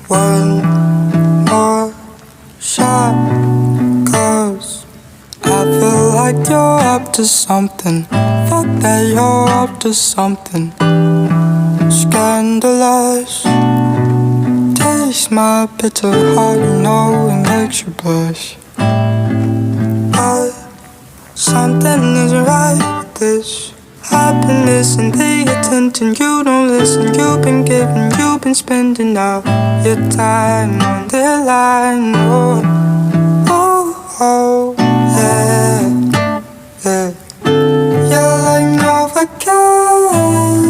one more shot, 'cause I feel like you're up to something. Fuck that, you're up to something scandalous. Taste my bitter heart, you know it makes you blush. But something isn't right with this happiness and the attention. You don't listen, you've been giving, you've been spending all your time on the line. Oh, oh, oh, yeah, yeah. You're like Novocaine.